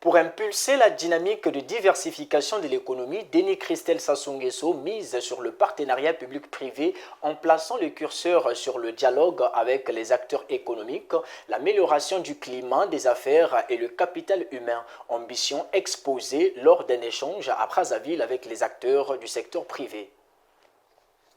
Pour impulser la dynamique de diversification de l'économie, Denis Christelle Sassou Nguesso mise sur le partenariat public-privé en plaçant le curseur sur le dialogue avec les acteurs économiques, l'amélioration du climat des affaires et le capital humain. Ambition exposée lors d'un échange à Brazzaville avec les acteurs du secteur privé.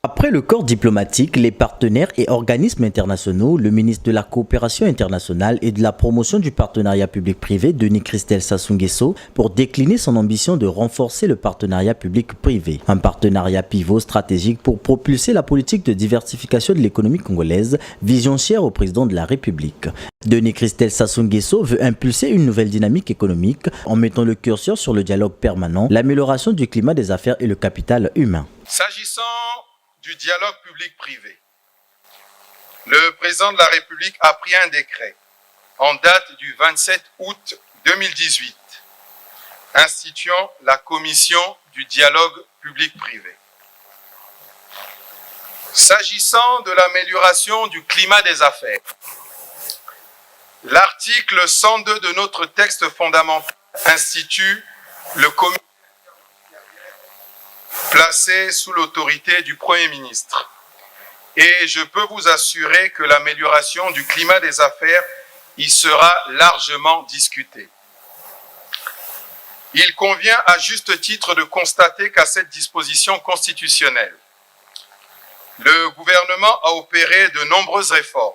Après le corps diplomatique, les partenaires et organismes internationaux, le ministre de la Coopération internationale et de la promotion du partenariat public-privé, Denis Christelle Sassou Nguesso, pour décliner son ambition de renforcer le partenariat public-privé. Un partenariat pivot stratégique pour propulser la politique de diversification de l'économie congolaise, vision chère au président de la République. Denis Christelle Sassou Nguesso veut impulser une nouvelle dynamique économique en mettant le curseur sur le dialogue permanent, l'amélioration du climat des affaires et le capital humain. S'agissant du dialogue public-privé, le président de la République a pris un décret en date du 27 août 2018 instituant la commission du dialogue public-privé. S'agissant de l'amélioration du climat des affaires, l'article 102 de notre texte fondamental institue le comité placé sous l'autorité du Premier ministre. Et je peux vous assurer que l'amélioration du climat des affaires y sera largement discutée. Il convient à juste titre de constater qu'à cette disposition constitutionnelle, le gouvernement a opéré de nombreuses réformes,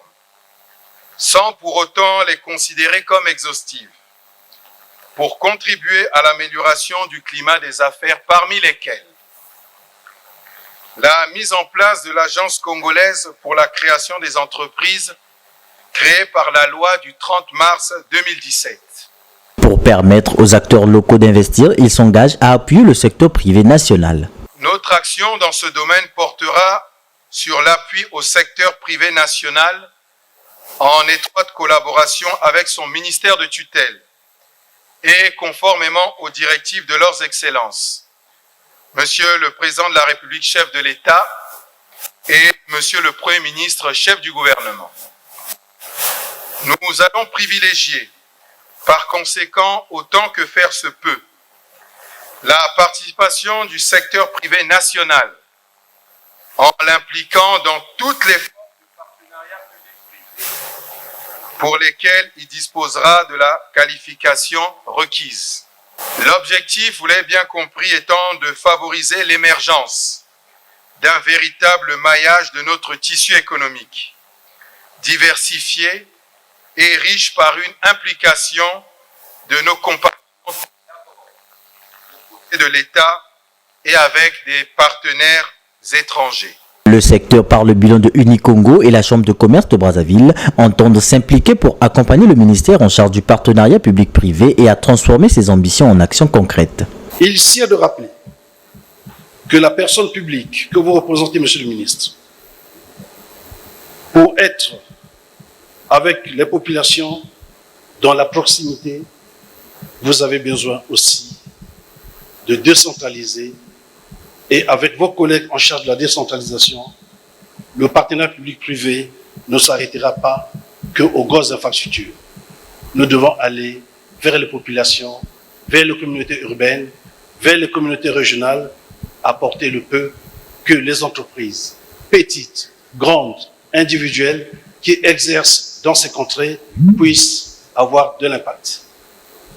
sans pour autant les considérer comme exhaustives, pour contribuer à l'amélioration du climat des affaires, parmi lesquelles la mise en place de l'Agence congolaise pour la création des entreprises, créée par la loi du 30 mars 2017. Pour permettre aux acteurs locaux d'investir, ils s'engagent à appuyer le secteur privé national. Notre action dans ce domaine portera sur l'appui au secteur privé national en étroite collaboration avec son ministère de tutelle et conformément aux directives de leurs excellences, Monsieur le Président de la République, chef de l'État, et Monsieur le Premier ministre, chef du gouvernement. Nous allons privilégier, par conséquent, autant que faire se peut, la participation du secteur privé national, en l'impliquant dans toutes les formes de partenariat public-privé, pour lesquelles il disposera de la qualification requise. L'objectif, vous l'avez bien compris, étant de favoriser l'émergence d'un véritable maillage de notre tissu économique, diversifié et riche par une implication de nos compatriotes de l'État et avec des partenaires étrangers. Le secteur par le bilan de Unicongo et la Chambre de commerce de Brazzaville entendent s'impliquer pour accompagner le ministère en charge du partenariat public-privé et à transformer ses ambitions en actions concrètes. Il sied de rappeler que la personne publique que vous représentez, Monsieur le ministre, pour être avec les populations dans la proximité, vous avez besoin aussi de décentraliser. Et avec vos collègues en charge de la décentralisation, le partenariat public-privé ne s'arrêtera pas qu'aux grosses infrastructures. Nous devons aller vers les populations, vers les communautés urbaines, vers les communautés régionales, apporter le peu que les entreprises, petites, grandes, individuelles, qui exercent dans ces contrées, puissent avoir de l'impact.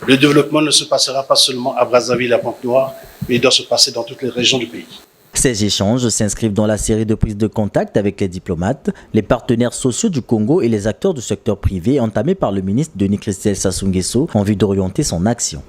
Le développement ne se passera pas seulement à Brazzaville et à Pointe-Noire, mais il doit se passer dans toutes les régions du pays. Ces échanges s'inscrivent dans la série de prises de contact avec les diplomates, les partenaires sociaux du Congo et les acteurs du secteur privé entamés par le ministre Denis Christelle Sassou Nguesso en vue d'orienter son action.